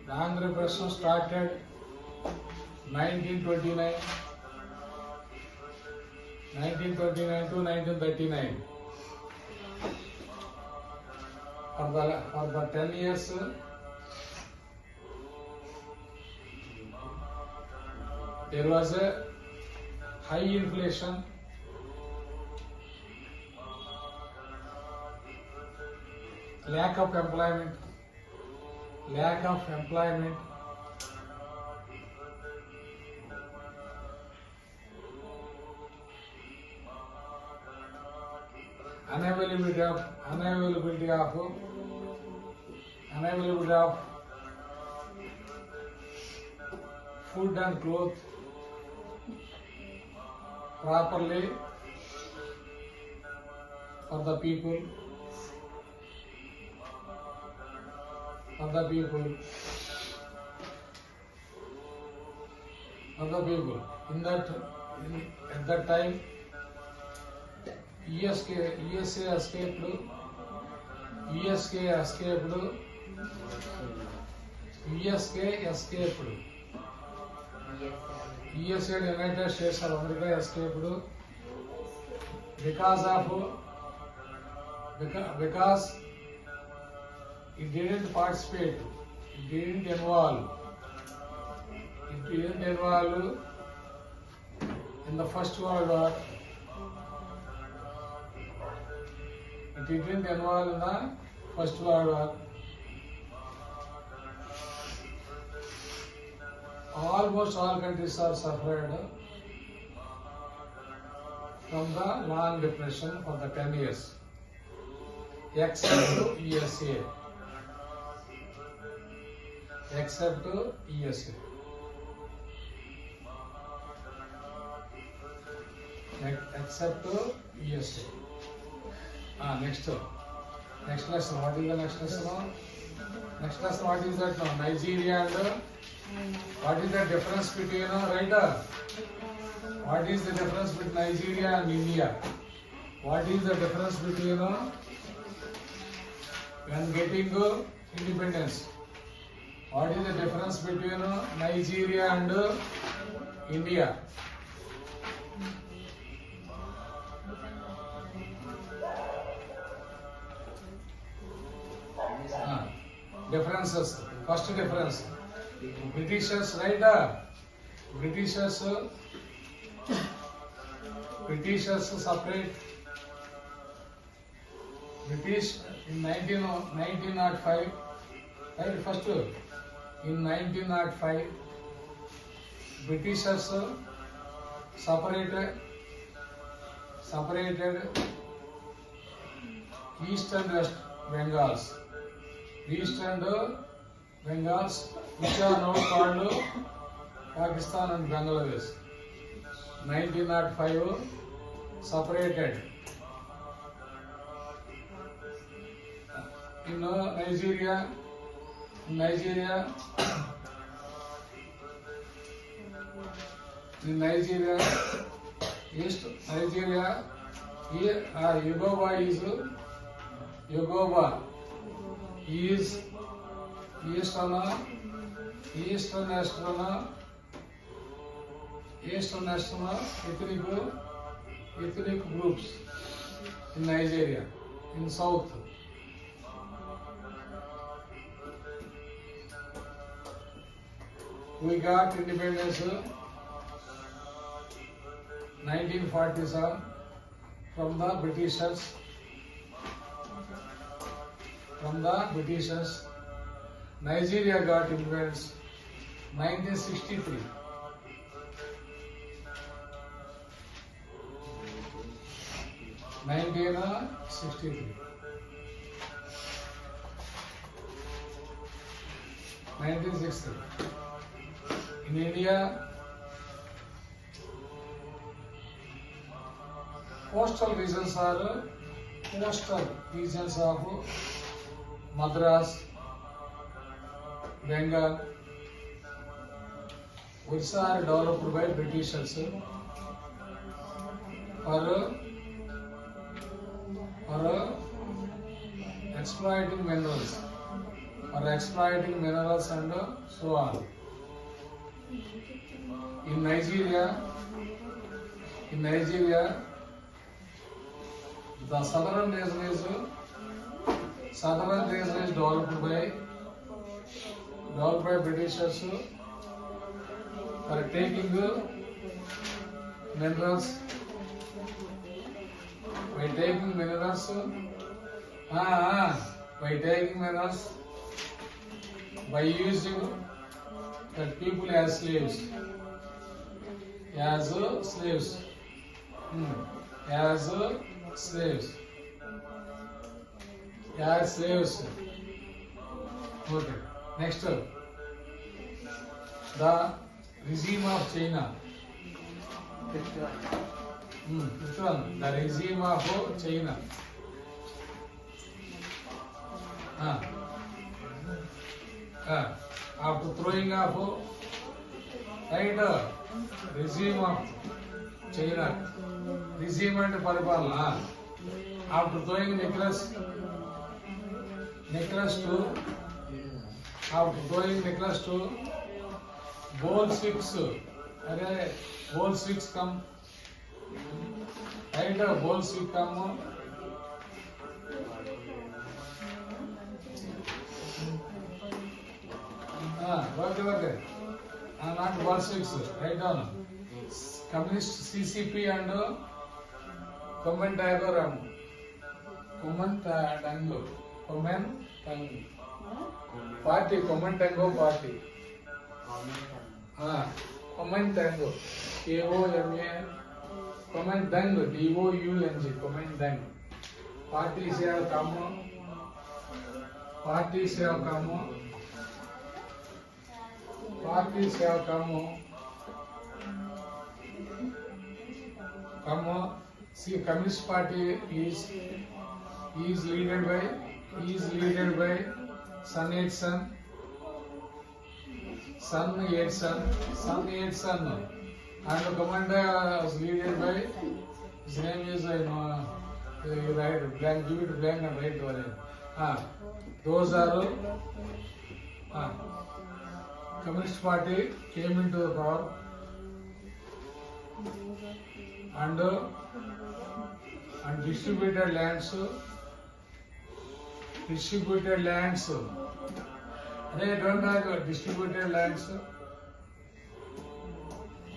Long repression started 1929 to 1939. For the 10 years, there was a high inflation, lack of employment, unavailability of food and clothes properly for the people. At that time, ESK escaped. USA, United States of America escaped because it didn't participate, it didn't involve in the First World War. It didn't involve in the First World War. Almost all countries are suffered from the long depression for the 10 years, except USA. Next. Next lesson. What is the next lesson? Next lesson, what is that now? Nigeria and what is the difference between what is the difference between Nigeria and India? What is the difference between when getting independence? What is the difference between Nigeria and India? Differences. First difference. Britishers, right? Britishers separate. British in 1905. Right? First. In 1905, Britishers separated East and West Bengals. Which are now called Pakistan and Bangladesh. 1905 separated. In Nigeria, East Nigeria, Yoruba is Eastern ethnic groups in Nigeria. In South, we got independence 1947 from the Britishers. Nigeria got independence 1963. In India, coastal regions are of Madras, Bengal, which are developed by Britishers for exploiting minerals. for exploiting minerals and so on. In Nigeria, the southern region is developed by Britishers for taking minerals. By taking minerals, by using the people as slaves. Okay. Next, the regime of China. Which one? The regime of China. After throwing off, right? Regime of China. Regime and Paripalana. After throwing Nicholas to Bolsheviks. Bolsheviks come. Right? Bolsheviks come. Okay. Not Bolsheviks. Write down. Communist CCP and Kuomintang. Party, Kuomintang party. Kuomintang. KOMA. Kuomintang. DOUNG. Kuomintang. Parties have come. See, Communist Party is led by Sun Yat-sen, and the commander is led by, his name is right blank, give it blank and right over. Those are Communist Party came into the power and distributed lands. They don't have distributed lands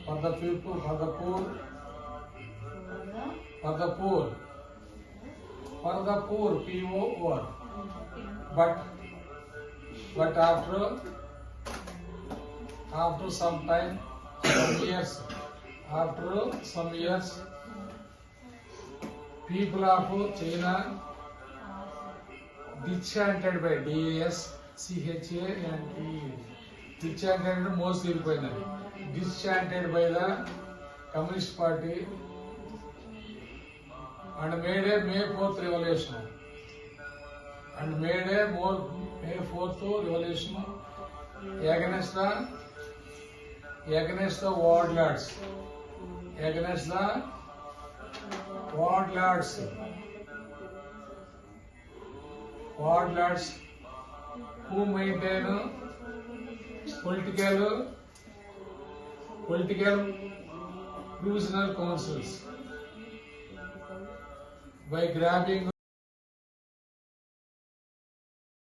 for the people, for the poor, POR. But after some years, people of China disenchanted by disenchanted mostly disenchanted by the Communist Party and made a May 4th revolution. Against the warlords. Who maintain political prisoner councils by grabbing